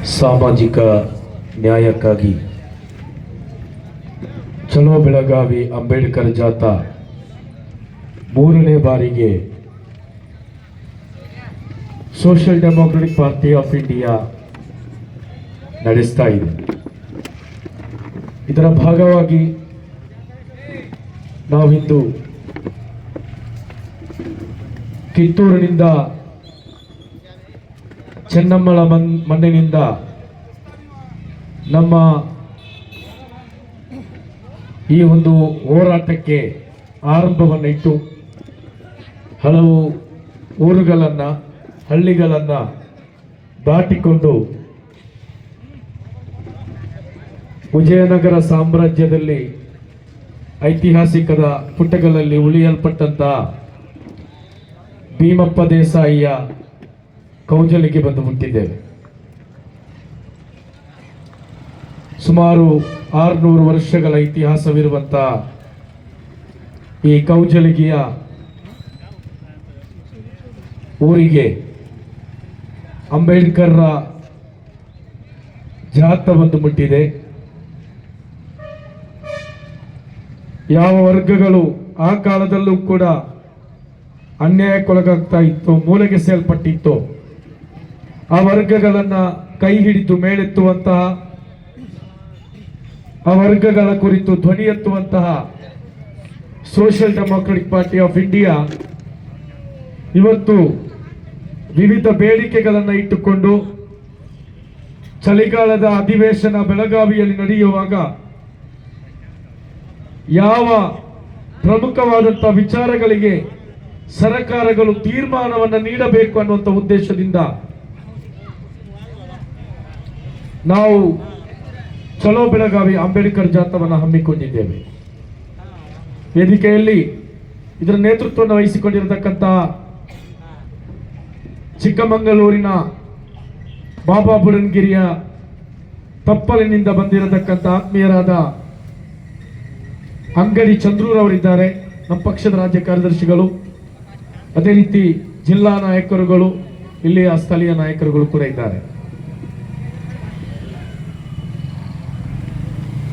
ಸಾಮಾಜಿಕ ನ್ಯಾಯಕ್ಕಾಗಿ ಚಲೋ ಬೆಳಗಾವಿ ಅಂಬೇಡ್ಕರ್ ಜಾಥಾ ಮೂರನೇ ಬಾರಿಗೆ social democratic party of India ನಡೆಸ್ತಾ ಇದೆ. ಇದರ ಭಾಗವಾಗಿ ನಾವಿಂದು ಕಿತ್ತೂರಿನಿಂದ ಚೆನ್ನಮ್ಮಳ ಮಣ್ಣಿನಿಂದ ನಮ್ಮ ಈ ಒಂದು ಹೋರಾಟಕ್ಕೆ ಆರಂಭವನ್ನು ಇಟ್ಟು ಹಲವು ಊರುಗಳನ್ನು ಹಳ್ಳಿಗಳನ್ನು ದಾಟಿಕೊಂಡು ವಿಜಯನಗರ ಸಾಮ್ರಾಜ್ಯದಲ್ಲಿ ಐತಿಹಾಸಿಕದ ಪುಟಗಳಲ್ಲಿ ಉಳಿಯಲ್ಪಟ್ಟಂತಹ ಭೀಮಪ್ಪ ದೇಸಾಯಿಯ ಕೌಜಲಿಗೆ ಬಂದು ಮುಟ್ಟಿದ್ದೇವೆ. ಸುಮಾರು 600 ವರ್ಷಗಳ ಇತಿಹಾಸವಿರುವಂತಹ ಈ ಕೌಜಲಗಿಯ ಊರಿಗೆ ಅಂಬೇಡ್ಕರ್ರ ಜಾಥಾ ಬಂದು ಮುಟ್ಟಿದೆ. ಯಾವ ವರ್ಗಗಳು ಆ ಕಾಲದಲ್ಲೂ ಕೂಡ ಅನ್ಯಾಯಕ್ಕೊಳಗಾಗ್ತಾ ಇತ್ತು, ಮೂಲೆಗೆ ಸೇಲ್ಪಟ್ಟಿತ್ತು, ಆ ವರ್ಗಗಳನ್ನು ಕೈ ಹಿಡಿದು ಮೇಲೆತ್ತುವಂತಹ, ಆ ವರ್ಗಗಳ ಕುರಿತು ಧ್ವನಿ ಎತ್ತುವಂತಹ social democratic party of India ಇವತ್ತು ವಿವಿಧ ಬೇಡಿಕೆಗಳನ್ನು ಇಟ್ಟುಕೊಂಡು ಚಳಿಗಾಲದ ಅಧಿವೇಶನ ಬೆಳಗಾವಿಯಲ್ಲಿ ನಡೆಯುವಾಗ ಯಾವ ಪ್ರಮುಖವಾದಂತಹ ವಿಚಾರಗಳಿಗೆ ಸರ್ಕಾರಗಳು ತೀರ್ಮಾನವನ್ನು ನೀಡಬೇಕು ಅನ್ನುವಂಥ ಉದ್ದೇಶದಿಂದ ನಾವು ಚಲೋ ಬೆಳಗಾವಿ ಅಂಬೇಡ್ಕರ್ ಜಾಥಾವನ್ನು ಹಮ್ಮಿಕೊಂಡಿದ್ದೇವೆ. ವೇದಿಕೆಯಲ್ಲಿ ಇದರ ನೇತೃತ್ವವನ್ನು ವಹಿಸಿಕೊಂಡಿರತಕ್ಕಂಥ ಚಿಕ್ಕಮಗಳೂರಿನ ಬಾಬಾ ಬುಡನ್ಗಿರಿಯ ತಪ್ಪಲಿನಿಂದ ಬಂದಿರತಕ್ಕಂಥ ಆತ್ಮೀಯರಾದ ಅಂಗಡಿ ಚಂದ್ರೂರವರಿದ್ದಾರೆ, ನಮ್ಮ ಪಕ್ಷದ ರಾಜ್ಯ ಕಾರ್ಯದರ್ಶಿಗಳು, ಅದೇ ರೀತಿ ಜಿಲ್ಲಾ ನಾಯಕರುಗಳು, ಇಲ್ಲಿಯ ಸ್ಥಳೀಯ ನಾಯಕರುಗಳು ಕೂಡ ಇದ್ದಾರೆ.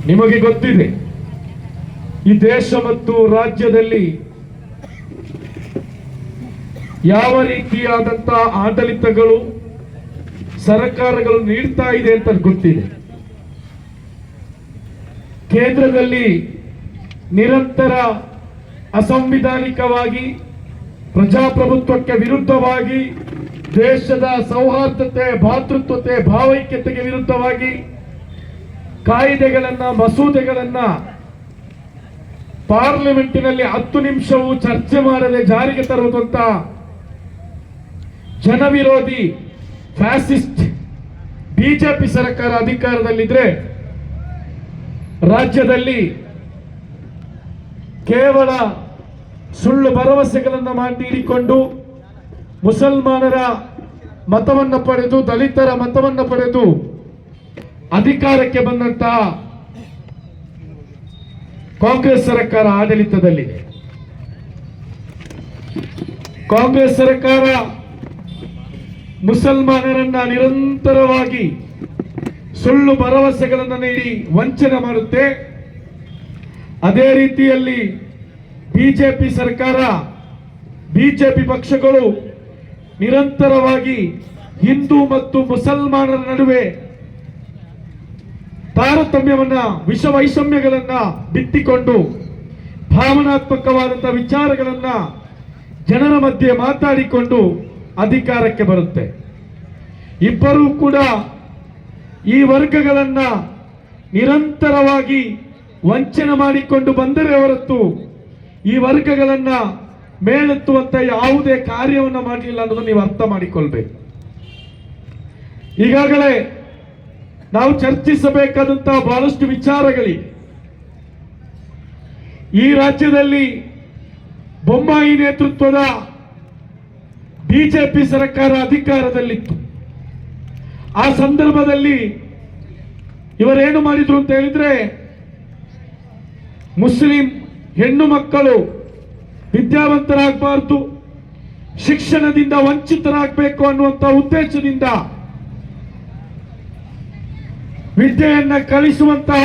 ನಿಮಗೆ ಗೊತ್ತಿದೆ, ಈ ದೇಶ ಮತ್ತು ರಾಜ್ಯದಲ್ಲಿ ಯಾವ ರೀತಿಯಾದಂತಹ ಆಡಳಿತಗಳು ಸರ್ಕಾರಗಳು ನೀಡ್ತಾ ಇದೆ ಅಂತ ಗೊತ್ತಿದೆ. ಕೇಂದ್ರದಲ್ಲಿ ನಿರಂತರ ಅಸಂವಿಧಾನಿಕವಾಗಿ ಪ್ರಜಾಪ್ರಭುತ್ವಕ್ಕೆ ವಿರುದ್ಧವಾಗಿ, ದೇಶದ ಸೌಹಾರ್ದತೆ, ಭ್ರಾತೃತ್ವತೆ, ಭಾವೈಕ್ಯತೆಗೆ ವಿರುದ್ಧವಾಗಿ ಕಾಯ್ದೆಗಳನ್ನ, ಮಸೂದೆಗಳನ್ನ ಪಾರ್ಲಿಮೆಂಟಿನಲ್ಲಿ 10 ನಿಮಿಷವೂ ಚರ್ಚೆ ಮಾಡದೆ ಜಾರಿಗೆ ತರುವಂತ ಜನವಿರೋಧಿ ಫ್ಯಾಸಿಸ್ಟ್ ಬಿಜೆಪಿ ಸರ್ಕಾರ ಅಧಿಕಾರದಲ್ಲಿದ್ರೆ ರಾಜ್ಯದಲ್ಲಿ ಕೇವಲ ಸುಳ್ಳು ಭರವಸೆಗಳನ್ನು ನೀಡಿಕೊಂಡು ಮುಸಲ್ಮಾನರ ಮತವನ್ನು ಪಡೆದು, ದಲಿತರ ಮತವನ್ನು ಪಡೆದು ಅಧಿಕಾರಕ್ಕೆ ಬಂದಂತಹ ಕಾಂಗ್ರೆಸ್ ಸರ್ಕಾರ ಆಡಳಿತದಲ್ಲಿದೆ. ಕಾಂಗ್ರೆಸ್ ಸರ್ಕಾರ ಮುಸಲ್ಮಾನರನ್ನ ನಿರಂತರವಾಗಿ ಸುಳ್ಳು ಭರವಸೆಗಳನ್ನು ನೀಡಿ ವಂಚನೆ ಮಾಡುತ್ತೆ. ಅದೇ ರೀತಿಯಲ್ಲಿ ಬಿಜೆಪಿ ಸರ್ಕಾರ, ಬಿಜೆಪಿ ಪಕ್ಷಗಳು ನಿರಂತರವಾಗಿ ಹಿಂದೂ ಮತ್ತು ಮುಸಲ್ಮಾನರ ನಡುವೆ ತಾರತಮ್ಯವನ್ನ, ವಿಷವೈಷಮ್ಯಗಳನ್ನ ಬಿಟ್ಟಿಕೊಂಡು ಭಾವನಾತ್ಮಕವಾದಂತಹ ವಿಚಾರಗಳನ್ನ ಜನರ ಮಧ್ಯೆ ಮಾತಾಡಿಕೊಂಡು ಅಧಿಕಾರಕ್ಕೆ ಬರುತ್ತೆ. ಇಬ್ಬರೂ ಕೂಡ ಈ ವರ್ಗಗಳನ್ನ ನಿರಂತರವಾಗಿ ವಂಚನೆ ಮಾಡಿಕೊಂಡು ಬಂದರೆ ಹೊರತು ಈ ವರ್ಗಗಳನ್ನ ಮೇಲೆತ್ತುವಂತ ಯಾವುದೇ ಕಾರ್ಯವನ್ನು ಮಾಡಲಿಲ್ಲ ಅನ್ನೋದನ್ನು ನೀವು ಅರ್ಥ ಮಾಡಿಕೊಳ್ಬೇಕು. ಈಗಾಗಲೇ ನಾವು ಚರ್ಚಿಸಬೇಕಾದಂತಹ ಬಹಳಷ್ಟು ವಿಚಾರಗಳಿವೆ. ಈ ರಾಜ್ಯದಲ್ಲಿ ಬೊಮ್ಮಾಯಿ ನೇತೃತ್ವದ ಬಿಜೆಪಿ ಸರ್ಕಾರ ಅಧಿಕಾರದಲ್ಲಿತ್ತು. ಆ ಸಂದರ್ಭದಲ್ಲಿ ಇವರೇನು ಮಾಡಿದ್ರು ಅಂತ ಹೇಳಿದ್ರೆ, ಮುಸ್ಲಿಂ ಹೆಣ್ಣು ಮಕ್ಕಳು ವಿದ್ಯಾವಂತರಾಗಬಾರದು, ಶಿಕ್ಷಣದಿಂದ ವಂಚಿತರಾಗಬೇಕು ಅನ್ನುವಂಥ ಉದ್ದೇಶದಿಂದ ವಿದ್ಯೆಯನ್ನ ಕಲಿಸುವಂತಹ